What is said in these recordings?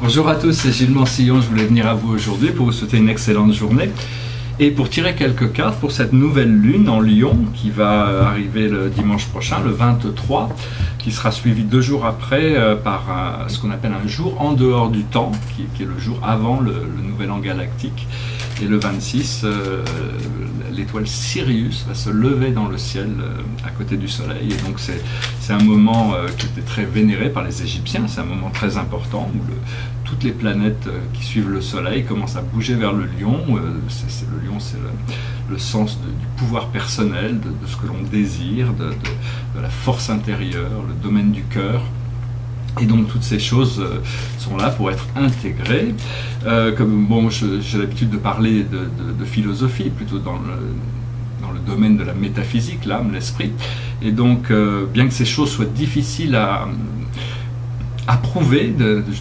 Bonjour à tous, c'est Gilles Mansillon, je voulais venir à vous aujourd'hui pour vous souhaiter une excellente journée et pour tirer quelques cartes pour cette nouvelle lune en Lion qui va arriver le dimanche prochain, le 23, qui sera suivi 2 jours après par ce qu'on appelle un jour en dehors du temps, qui est le jour avant le nouvel an galactique. Et le 26, l'étoile Sirius va se lever dans le ciel à côté du soleil. Et donc c'est un moment qui était très vénéré par les Égyptiens, c'est un moment très important où toutes les planètes qui suivent le soleil commencent à bouger vers le lion. Le lion, c'est le sens du pouvoir personnel, de ce que l'on désire, de la force intérieure, le domaine du cœur. Et donc toutes ces choses sont là pour être intégrées. J'ai l'habitude de parler de philosophie, plutôt dans le domaine de la métaphysique, l'âme, l'esprit. Et donc, bien que ces choses soient difficiles à prouver,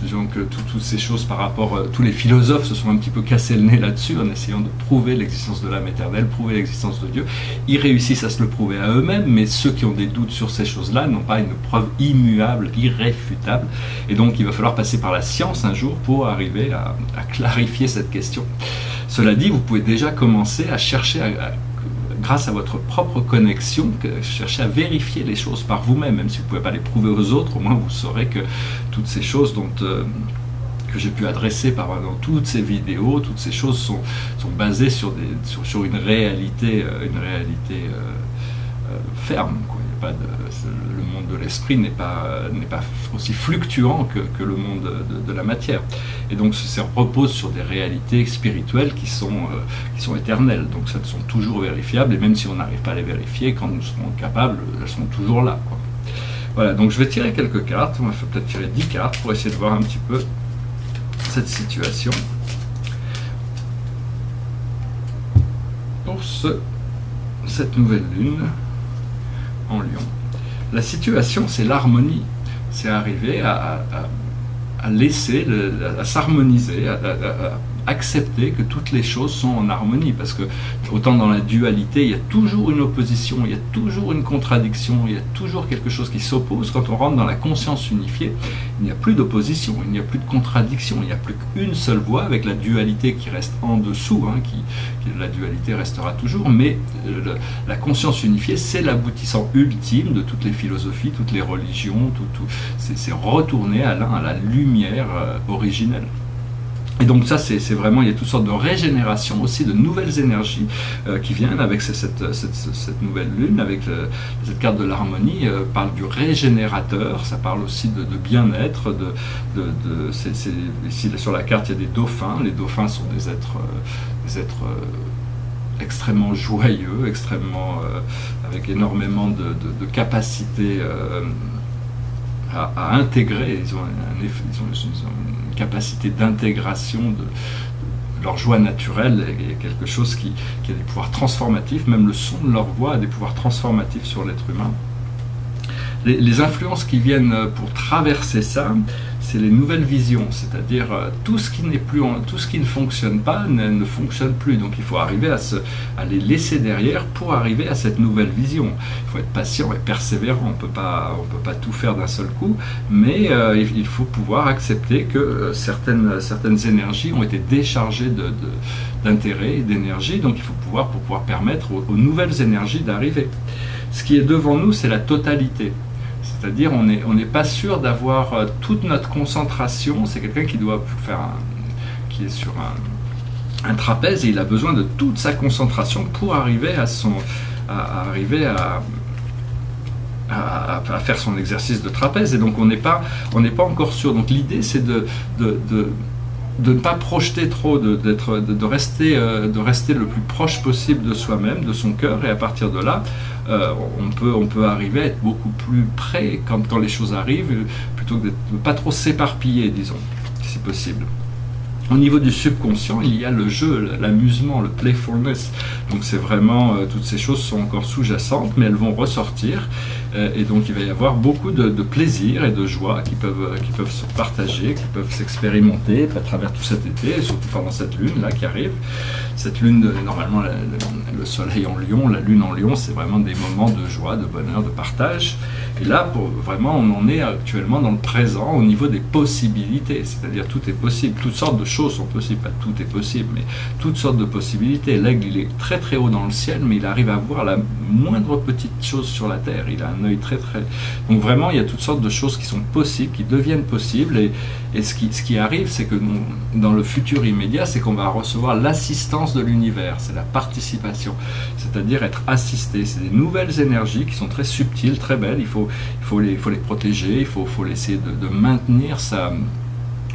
disons que toutes ces choses par rapport, tous les philosophes se sont un petit peu cassés le nez là-dessus en essayant de prouver l'existence de l'âme éternelle, prouver l'existence de Dieu. Ils réussissent à se le prouver à eux-mêmes, mais ceux qui ont des doutes sur ces choses-là n'ont pas une preuve immuable, irréfutable. Et donc il va falloir passer par la science un jour pour arriver à clarifier cette question. Cela dit, vous pouvez déjà commencer à chercher grâce à votre propre connexion, cherchez à vérifier les choses par vous-même, même si vous ne pouvez pas les prouver aux autres, au moins vous saurez que toutes ces choses que j'ai pu adresser dans toutes ces vidéos, toutes ces choses sont basées sur une réalité ferme, quoi. Le monde de l'esprit n'est pas aussi fluctuant que le monde de la matière. Et donc ça repose sur des réalités spirituelles qui sont éternelles. Donc ça sont toujours vérifiables, et même si on n'arrive pas à les vérifier, quand nous serons capables, elles sont toujours là, quoi. Voilà, donc je vais tirer quelques cartes. On va peut-être tirer 10 cartes pour essayer de voir un petit peu cette situation. Pour cette nouvelle lune en Lion. La situation, c'est l'harmonie. C'est arriver à laisser, à s'harmoniser, à accepter que toutes les choses sont en harmonie. Parce que, autant dans la dualité, il y a toujours une opposition, il y a toujours une contradiction, il y a toujours quelque chose qui s'oppose. Quand on rentre dans la conscience unifiée, il n'y a plus d'opposition, il n'y a plus de contradiction, il n'y a plus qu'une seule voie, avec la dualité qui reste en dessous, la dualité restera toujours, mais la conscience unifiée, c'est l'aboutissant ultime de toutes les philosophies, toutes les religions, c'est retourner à la lumière originelle. Et donc ça, c'est vraiment, il y a toutes sortes de régénérations aussi, de nouvelles énergies qui viennent avec cette nouvelle lune, avec cette carte de l'harmonie, parle du régénérateur, ça parle aussi de bien-être, ici sur la carte il y a des dauphins. Les dauphins sont des êtres extrêmement joyeux, avec énormément de capacités à intégrer. Ils ont une capacité d'intégration de leur joie naturelle, et quelque chose qui a des pouvoirs transformatifs. Même le son de leur voix a des pouvoirs transformatifs sur l'être humain. Les influences qui viennent pour traverser ça, c'est les nouvelles visions, c'est-à-dire tout ce qui ne fonctionne pas ne fonctionne plus. Donc il faut arriver à les laisser derrière pour arriver à cette nouvelle vision. Il faut être patient et persévérant, on peut pas tout faire d'un seul coup, mais il faut pouvoir accepter que certaines énergies ont été déchargées d'intérêt et d'énergie, donc il faut pour pouvoir permettre aux nouvelles énergies d'arriver. Ce qui est devant nous, c'est la totalité. C'est-à-dire, on n'est pas sûr d'avoir toute notre concentration. C'est quelqu'un qui est sur un trapèze, et il a besoin de toute sa concentration pour arriver à faire son exercice de trapèze. Et donc, on n'est pas encore sûr. Donc, l'idée, c'est de ne pas projeter trop, de rester le plus proche possible de soi-même, de son cœur, et à partir de là, on peut arriver à être beaucoup plus près quand les choses arrivent, plutôt que de ne pas trop s'éparpiller, disons, si possible. Au niveau du subconscient, il y a le jeu, l'amusement, le playfulness. Donc c'est vraiment, toutes ces choses sont encore sous-jacentes, mais elles vont ressortir. Et donc il va y avoir beaucoup de plaisir et de joie qui peuvent se partager, qui peuvent s'expérimenter à travers tout cet été, et surtout pendant cette lune là qui arrive. Cette lune, normalement le soleil en Lion, la lune en Lion, c'est vraiment des moments de joie, de bonheur, de partage. Et là, vraiment, on en est actuellement dans le présent au niveau des possibilités, c'est-à-dire tout est possible, toutes sortes de choses sont possibles, pas tout est possible, mais toutes sortes de possibilités. L'aigle, il est très très haut dans le ciel, mais il arrive à voir la moindre petite chose sur la terre, il a un œil très très... Donc vraiment, il y a toutes sortes de choses qui sont possibles, qui deviennent possibles, et ce qui arrive, c'est que dans le futur immédiat, c'est qu'on va recevoir l'assistance de l'univers, c'est la participation, c'est-à-dire être assisté. C'est des nouvelles énergies qui sont très subtiles, très belles, il faut les protéger, il faut essayer de maintenir ça,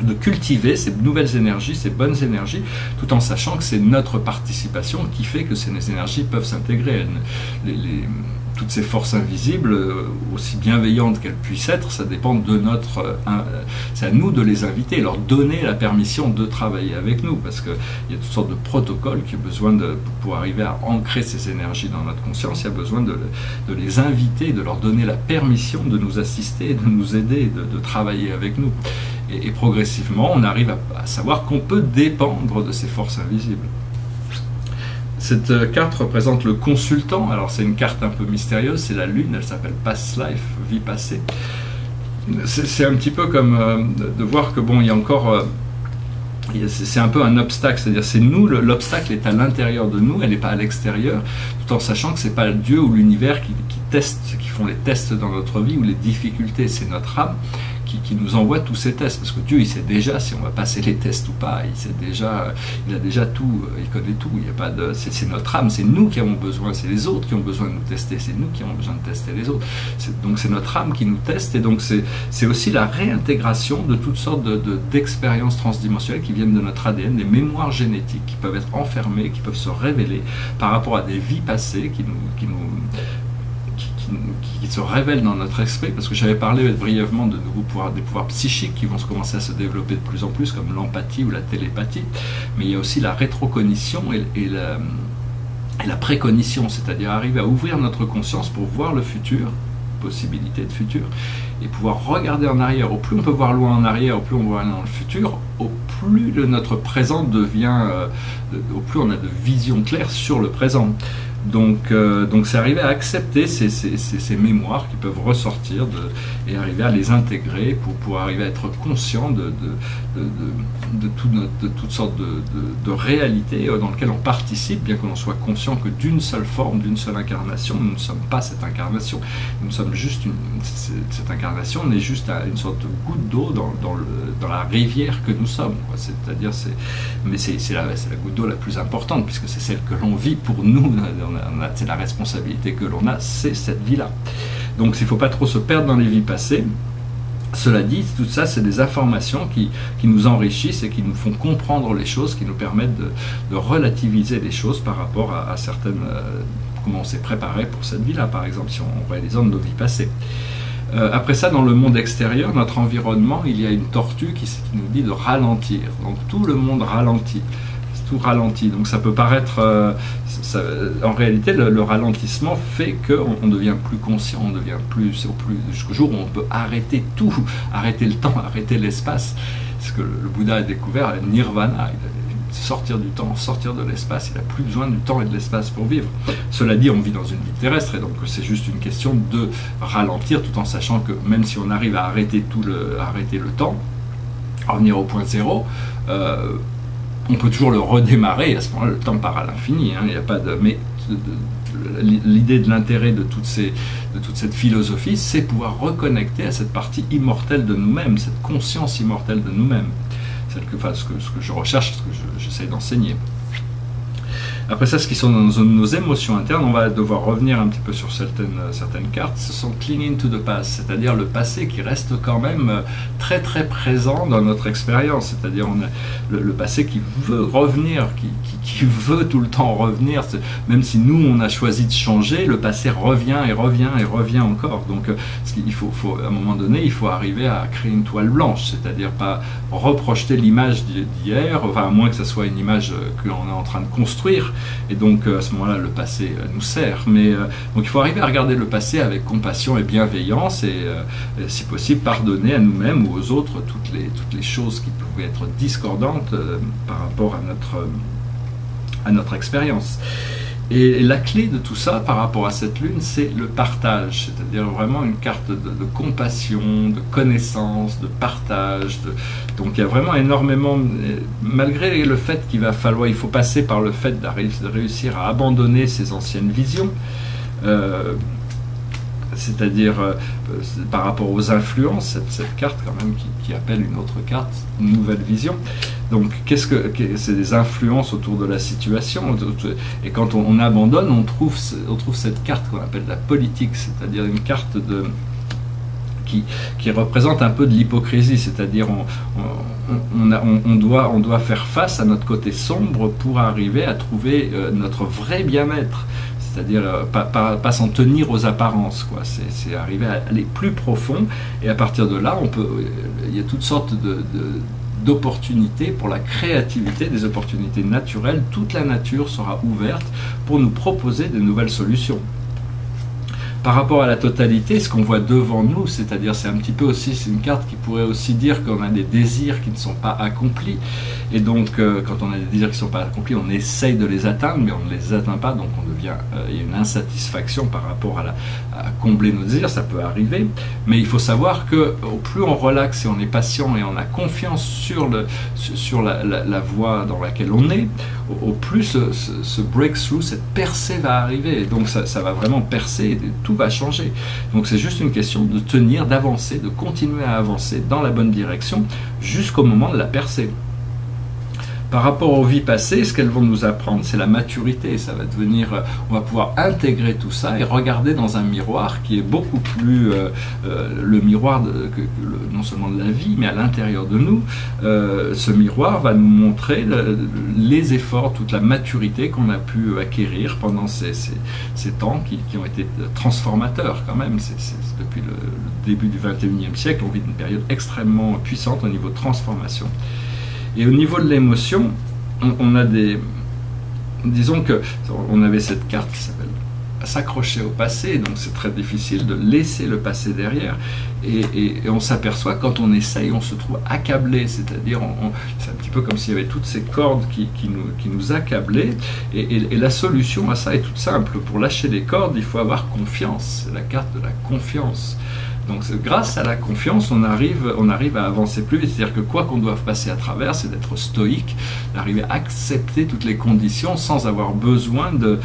de cultiver ces nouvelles énergies, ces bonnes énergies, tout en sachant que c'est notre participation qui fait que ces énergies peuvent s'intégrer. Toutes ces forces invisibles, aussi bienveillantes qu'elles puissent être, ça dépend de c'est à nous de les inviter, leur donner la permission de travailler avec nous, parce qu'il y a toutes sortes de protocoles qui ont besoin pour arriver à ancrer ces énergies dans notre conscience, il y a besoin de les inviter, de leur donner la permission de nous assister, de nous aider, de travailler avec nous. Et progressivement, on arrive à savoir qu'on peut dépendre de ces forces invisibles. Cette carte représente le consultant. Alors c'est une carte un peu mystérieuse, c'est la lune, elle s'appelle Past Life, vie passée. C'est un petit peu comme de voir que bon, il y a encore... c'est un peu un obstacle, c'est-à-dire c'est nous, l'obstacle est à l'intérieur de nous, elle n'est pas à l'extérieur, tout en sachant que c'est pas Dieu ou l'univers qui font les tests dans notre vie ou les difficultés, c'est notre âme qui nous envoie tous ces tests, parce que Dieu il sait déjà si on va passer les tests ou pas, il a déjà tout, il connaît tout, il y a pas de, c'est notre âme, c'est nous qui avons besoin, c'est les autres qui ont besoin de nous tester, c'est nous qui avons besoin de tester les autres, donc c'est notre âme qui nous teste, et donc c'est aussi la réintégration de toutes sortes d'expériences transdimensionnelles qui viennent de notre ADN, des mémoires génétiques qui peuvent être enfermées, qui peuvent se révéler par rapport à des vies passées qui se révèlent dans notre esprit, parce que j'avais parlé brièvement des pouvoirs psychiques qui vont commencer à se développer de plus en plus, comme l'empathie ou la télépathie, mais il y a aussi la rétrocognition et la précognition, c'est-à-dire arriver à ouvrir notre conscience pour voir le futur, possibilité de futur, et pouvoir regarder en arrière. Au plus on peut voir loin en arrière, au plus on voit dans le futur, au plus notre présent devient, au plus on a de vision claire sur le présent. Donc c'est arriver à accepter ces mémoires qui peuvent ressortir et arriver à les intégrer pour arriver à être conscient de toutes sortes de réalités dans lesquelles on participe, bien que l'on soit conscient que d'une seule forme, d'une seule incarnation, nous ne sommes pas cette incarnation, nous sommes juste cette incarnation, on est juste une sorte de goutte d'eau dans la rivière que nous sommes, c'est-à-dire c'est la goutte d'eau la plus importante, puisque c'est celle que l'on vit pour nous. C'est la responsabilité que l'on a, c'est cette vie-là. Donc il ne faut pas trop se perdre dans les vies passées. Cela dit, tout ça, c'est des informations qui nous enrichissent et qui nous font comprendre les choses, qui nous permettent de relativiser les choses par rapport à certaines... comment on s'est préparé pour cette vie-là, par exemple, si on réalise nos vies passées. Après ça, dans le monde extérieur, notre environnement, il y a une tortue qui nous dit de ralentir. Donc tout le monde ralentit. Tout ralentit, donc ça peut paraître en réalité le ralentissement fait qu'on devient plus conscient, on devient jusqu'au jour où on peut arrêter tout, arrêter le temps, arrêter l'espace. Ce que le Bouddha a découvert, le nirvana, sortir du temps, sortir de l'espace, il n'a plus besoin du temps et de l'espace pour vivre. Cela dit, on vit dans une vie terrestre, et donc c'est juste une question de ralentir, tout en sachant que même si on arrive à arrêter le temps, à revenir au point zéro, on peut toujours le redémarrer, et à ce moment-là, le temps part à l'infini. Il n'y a pas de... Mais l'idée de l'intérêt de toute cette philosophie, c'est pouvoir reconnecter à cette partie immortelle de nous-mêmes, cette conscience immortelle de nous-mêmes. Ce que je recherche, ce que j'essaie d'enseigner. Après ça, ce qui sont dans nos émotions internes, on va devoir revenir un petit peu sur certaines cartes. Ce sont clinging to the past, c'est-à-dire le passé qui reste quand même très très présent dans notre expérience. C'est-à-dire le passé qui veut revenir, qui veut tout le temps revenir. Même si nous on a choisi de changer, le passé revient et revient et revient encore. Donc à un moment donné, il faut arriver à créer une toile blanche, c'est-à-dire pas reprojeter l'image d'hier, enfin à moins que ce soit une image que l'on est en train de construire. et donc à ce moment-là le passé nous sert, mais donc il faut arriver à regarder le passé avec compassion et bienveillance, et si possible pardonner à nous-mêmes ou aux autres toutes les choses qui pouvaient être discordantes par rapport à notre expérience. Et la clé de tout ça par rapport à cette lune, c'est le partage, c'est-à-dire vraiment une carte de compassion, de connaissance, de partage. Donc il y a vraiment énormément, malgré le fait qu'il faut passer par le fait de réussir à abandonner ses anciennes visions, c'est-à-dire par rapport aux influences, cette carte quand même qui appelle une autre carte, une nouvelle vision. Donc c'est des influences autour de la situation, et quand on abandonne, on trouve cette carte qu'on appelle la politique, c'est-à-dire une carte qui représente un peu de l'hypocrisie, c'est-à-dire on doit faire face à notre côté sombre pour arriver à trouver notre vrai bien-être. C'est-à-dire pas s'en tenir aux apparences, quoi. C'est arriver à aller plus profond, et à partir de là, il y a toutes sortes d'opportunités pour la créativité, des opportunités naturelles. Toute la nature sera ouverte pour nous proposer de nouvelles solutions. Par rapport à la totalité, ce qu'on voit devant nous, c'est-à-dire c'est un petit peu aussi, c'est une carte qui pourrait aussi dire qu'on a des désirs qui ne sont pas accomplis, et donc quand on a des désirs qui ne sont pas accomplis, on essaye de les atteindre, mais on ne les atteint pas, donc il y a une insatisfaction par rapport à combler nos désirs. Ça peut arriver, mais il faut savoir que au plus on relaxe et on est patient et on a confiance sur la voie dans laquelle on est, au plus ce breakthrough, cette percée va arriver, et donc ça va vraiment percer, et tout va changer. Donc c'est juste une question de tenir, d'avancer, de continuer à avancer dans la bonne direction jusqu'au moment de la percée. Par rapport aux vies passées, ce qu'elles vont nous apprendre, c'est la maturité. Ça va devenir, on va pouvoir intégrer tout ça et regarder dans un miroir qui est beaucoup plus le miroir non seulement de la vie, mais à l'intérieur de nous. Ce miroir va nous montrer les efforts, toute la maturité qu'on a pu acquérir pendant ces temps qui ont été transformateurs quand même. Depuis le début du 21e siècle, on vit une période extrêmement puissante au niveau de transformation. Et au niveau de l'émotion, on a disons que on avait cette carte qui s'appelle s'accrocher au passé, donc c'est très difficile de laisser le passé derrière, et on s'aperçoit quand on essaye, on se trouve accablé, c'est-à-dire c'est un petit peu comme s'il y avait toutes ces cordes qui nous accablaient, et la solution à ça est toute simple. Pour lâcher les cordes, il faut avoir confiance, c'est la carte de la confiance. Donc grâce à la confiance, on arrive à avancer plus vite. C'est-à-dire que quoi qu'on doive passer à travers, c'est d'être stoïque, d'arriver à accepter toutes les conditions sans avoir besoin de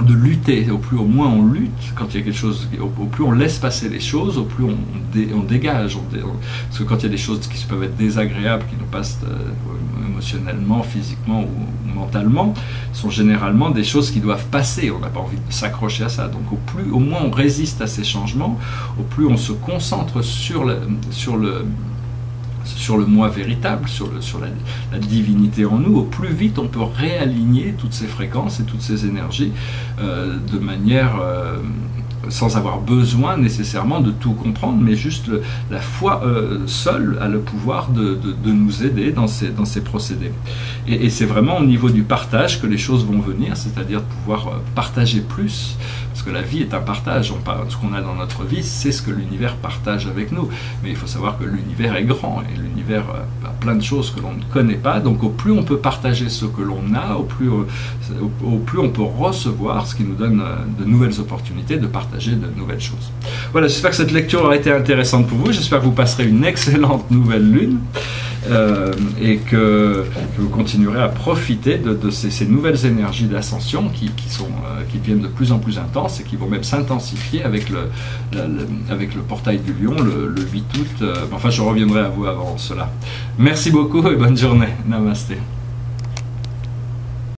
lutter. Au moins on lutte quand il y a quelque chose, au plus on laisse passer les choses, au plus on dégage. Parce que quand il y a des choses qui peuvent être désagréables, qui nous passent émotionnellement, physiquement ou mentalement, sont généralement des choses qui doivent passer. On n'a pas envie de s'accrocher à ça. Donc au moins on résiste à ces changements, au plus on se concentre sur le moi véritable, sur la divinité en nous, au plus vite on peut réaligner toutes ces fréquences et toutes ces énergies de manière sans avoir besoin nécessairement de tout comprendre, mais juste la foi seule a le pouvoir de nous aider dans ces procédés. Et c'est vraiment au niveau du partage que les choses vont venir, c'est-à-dire de pouvoir partager plus, parce que la vie est un partage. Ce qu'on a dans notre vie, c'est ce que l'univers partage avec nous. Mais il faut savoir que l'univers est grand, et l'univers a plein de choses que l'on ne connaît pas, donc au plus on peut partager ce que l'on a, au plus on peut recevoir, ce qui nous donne de nouvelles opportunités de partager de nouvelles choses. Voilà, j'espère que cette lecture aura été intéressante pour vous, j'espère que vous passerez une excellente nouvelle lune, et que vous continuerez à profiter de ces nouvelles énergies d'ascension qui deviennent de plus en plus intenses, et qui vont même s'intensifier avec le portail du Lion le 8 août. Enfin, je reviendrai à vous avant cela. Merci beaucoup et bonne journée. Namasté.